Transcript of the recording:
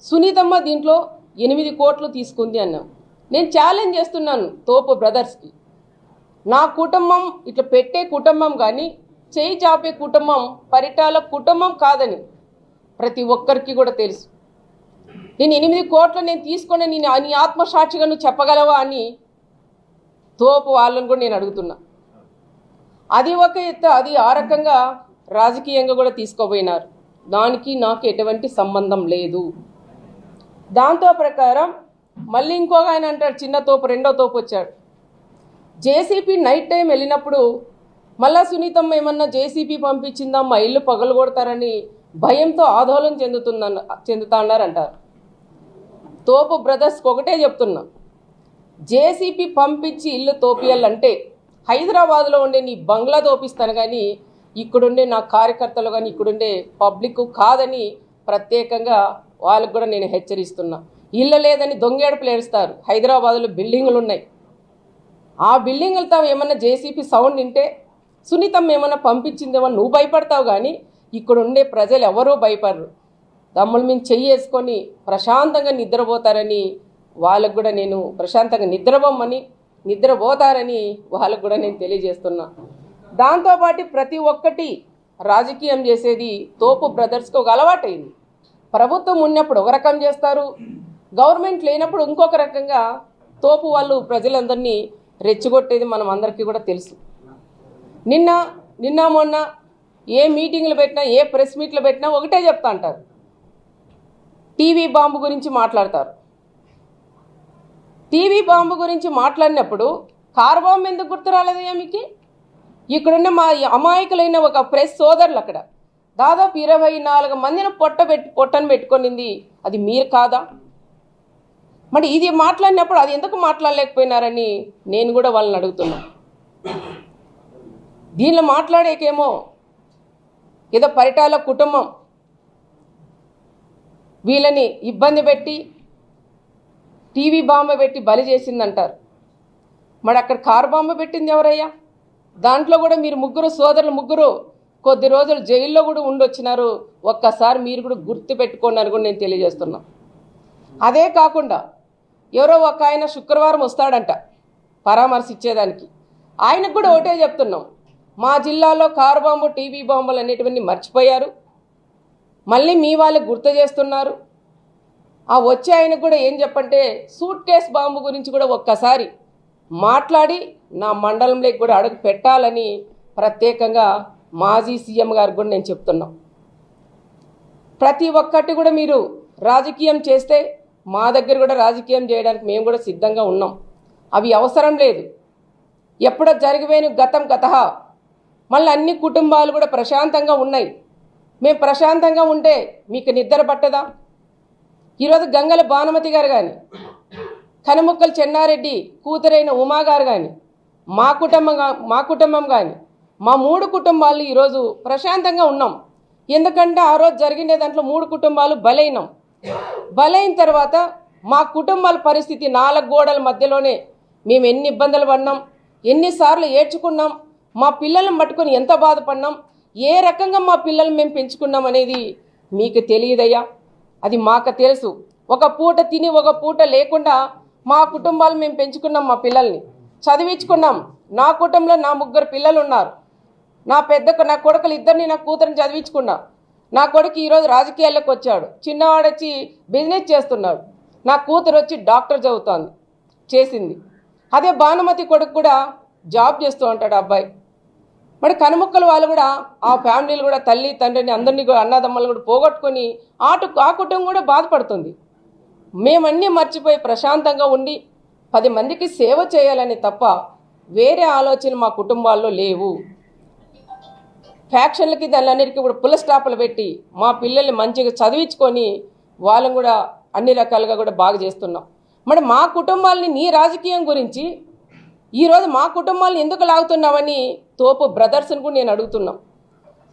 సునీతమ్మ దీంట్లో 8 కోట్లు తీసుకుంది అన్నాం. నేను ఛాలెంజ్ చేస్తున్నాను తోపు బ్రదర్స్కి. నా కుటుంబం ఇట్లా పెట్టే కుటుంబం కానీ చేయి చాపే కుటుంబం పరిటాల కుటుంబం కాదని ప్రతి ఒక్కరికి కూడా తెలుసు. నేను 8 కోట్లు నేను తీసుకొని నీ ఆత్మసాక్షిగా నువ్వు చెప్పగలవా అని తోపు వాళ్ళని కూడా నేను అడుగుతున్నా. అది ఒక ఎత్తు, అది ఆ రకంగా రాజకీయంగా కూడా తీసుకోబోయినారు. దానికి నాకు ఎటువంటి సంబంధం లేదు. దాంతో ప్రకారం మళ్ళీ ఇంకొక ఆయన అంటాడు, చిన్న తోపు రెండో తోపు వచ్చాడు. జేసీపీ నైట్ టైం వెళ్ళినప్పుడు మళ్ళా సునీతమ్మ ఏమన్నా జేసీపీ పంపించిందా మా ఇల్లు పగలగొడతారని భయంతో ఆందోళన చెందుతా అన్నారంటారు. తోపు బ్రదర్స్కి ఒకటే చెప్తున్నా, జేసీపీ పంపించి ఇల్లు తోపియాలంటే హైదరాబాద్లో ఉండే నీ బంగ్లా తోపిస్తాను కానీ ఇక్కడుండే నా కార్యకర్తలు కానీ ఇక్కడుండే పబ్లిక్ కాదని ప్రత్యేకంగా వాళ్ళకు కూడా నేను హెచ్చరిస్తున్నా. ఇల్లు లేదని దొంగేడుపులు ఏడుస్తారు. హైదరాబాద్లో బిల్డింగులు ఉన్నాయి. ఆ బిల్డింగులతో ఏమన్నా జేసీపీ సౌండ్ వింటే సునీతమ్మ ఏమన్నా పంపించిందేమో నువ్వు భయపడతావు కానీ ఇక్కడ ఉండే ప్రజలు ఎవరూ భయపడరు. దమ్ముల మీద చెయ్యేసుకొని ప్రశాంతంగా నిద్రపోతారని వాళ్ళకు కూడా నేను ప్రశాంతంగా నిద్రపోతారని వాళ్ళకు కూడా నేను తెలియజేస్తున్నా. దాంతోపాటు ప్రతి ఒక్కటి రాజకీయం చేసేది తోపు బ్రదర్స్కి ఒక అలవాటైంది. ప్రభుత్వం ఉన్నప్పుడు ఒక రకం చేస్తారు, గవర్నమెంట్ లేనప్పుడు ఇంకొక రకంగా తోపు వాళ్ళు ప్రజలందరినీ రెచ్చగొట్టేది మనం అందరికీ కూడా తెలుసు. నిన్న మొన్న ఏ మీటింగ్లు పెట్టినా ఏ ప్రెస్ మీట్లు పెట్టినా ఒకటే చెప్తా అంటారు, టీవీ బాంబు గురించి మాట్లాడతారు. టీవీ బాంబు గురించి మాట్లాడినప్పుడు కారు బాంబు ఎందుకు గుర్తు రాలేదయ్యా మీకు? ఇక్కడున్న మా అమాయకులైన ఒక ప్రెస్ సోదరులు అక్కడ దాదాపు 24 మందిని పొట్టను పెట్టుకొనింది, అది మీరు కాదా? మరి ఇది మాట్లాడినప్పుడు అది ఎందుకు మాట్లాడలేకపోయినారని నేను కూడా వాళ్ళని అడుగుతున్నా. దీనిలో మాట్లాడేకేమో ఏదో పరిటాల కుటుంబం వీళ్ళని ఇబ్బంది పెట్టి టీవీ బాంబు పెట్టి బలి చేసిందంటారు. మరి అక్కడ కారు బాంబు పెట్టింది ఎవరయ్యా? దాంట్లో కూడా మీరు ముగ్గురు కొద్ది రోజులు జైల్లో కూడా ఉండొచ్చినారు. ఒక్కసారి మీరు కూడా గుర్తు పెట్టుకోండి అని కూడా నేను తెలియజేస్తున్నా. అదే కాకుండా ఎవరో ఒక ఆయన శుక్రవారం వస్తాడంట పరామర్శ ఇచ్చేదానికి. ఆయనకు కూడా ఒకటే చెప్తున్నాం, మా జిల్లాలో కారు బాంబు టీవీ బాంబులు అనేటివన్నీ మర్చిపోయారు, మళ్ళీ మీ వాళ్ళకి గుర్తు చేస్తున్నారు. ఆ వచ్చే ఆయనకు కూడా ఏం చెప్పంటే సూట్ కేస్ బాంబు గురించి కూడా ఒక్కసారి మాట్లాడి నా మండలంలోకి కూడా అడుగు పెట్టాలని ప్రత్యేకంగా మాజీ సీఎం గారికి కూడా నేను చెప్తున్నా. ప్రతి ఒక్కటి కూడా మీరు రాజకీయం చేస్తే మా దగ్గర కూడా రాజకీయం చేయడానికి మేము కూడా సిద్ధంగా ఉన్నాం. అవి అవసరం లేదు. ఎప్పుడో జరిగిపోయిన గతం గతహ. మళ్ళీ అన్ని కుటుంబాలు కూడా ప్రశాంతంగా ఉన్నాయి. మేము ప్రశాంతంగా ఉంటే మీకు నిద్ర పట్టదా? ఈరోజు గంగల భానుమతి గారు కానీ కనుముక్కల చెన్నారెడ్డి కూతురైన ఉమా గారు కానీ మా కుటుంబం కానీ మా 3 కుటుంబాలు ఈరోజు ప్రశాంతంగా ఉన్నాం. ఎందుకంటే ఆ రోజు జరిగిన దాంట్లో 3 కుటుంబాలు బలైనాం. బలైన తర్వాత మా కుటుంబాల పరిస్థితి 4 గోడల మధ్యలోనే మేము ఎన్ని ఇబ్బందులు పడినాం, ఎన్నిసార్లు ఏడ్చుకున్నాం, మా పిల్లలను పట్టుకొని ఎంత బాధపడినాం, ఏ రకంగా మా పిల్లలు మేము పెంచుకున్నాం అనేది మీకు తెలియదయ్యా. అది మాకు తెలుసు. ఒక పూట తిని ఒక పూట లేకుండా మా కుటుంబాలు మేము పెంచుకున్నాం, మా పిల్లల్ని చదివించుకున్నాం. నా కుటుంబంలో నా 3 పిల్లలు ఉన్నారు. నా కొడుకులు ఇద్దరిని నా కూతురిని చదివించుకున్నా. నా కొడుకు ఈరోజు రాజకీయాల్లోకి వచ్చాడు. చిన్నవాడు వచ్చి బిజినెస్ చేస్తున్నాడు. నా కూతురు వచ్చి డాక్టర్ చేసింది. అదే భానుమతి కొడుకు కూడా జాబ్ చేస్తూ ఉంటాడు అబ్బాయి. మరి కనుముక్కలు వాళ్ళు కూడా ఆ ఫ్యామిలీలు కూడా తల్లి తండ్రిని అందరినీ కూడా అన్నదమ్మలు కూడా పోగొట్టుకొని ఆ కుటుంబం కూడా బాధపడుతుంది. మేమన్నీ మర్చిపోయి ప్రశాంతంగా ఉండి 10 మందికి సేవ చేయాలని తప్ప వేరే ఆలోచన మా కుటుంబాల్లో లేవు. ఫ్యాక్షన్లకి దానిలన్నిటికీ కూడా పుల్ల స్టాపులు పెట్టి మా పిల్లల్ని మంచిగా చదివించుకొని వాళ్ళని కూడా అన్ని రకాలుగా కూడా బాగా చేస్తున్నాం. మరి మా కుటుంబాలని నీ రాజకీయం గురించి ఈరోజు మా కుటుంబాలను ఎందుకు లాగుతున్నావని తోపు బ్రదర్స్ని కూడా నేను అడుగుతున్నాం.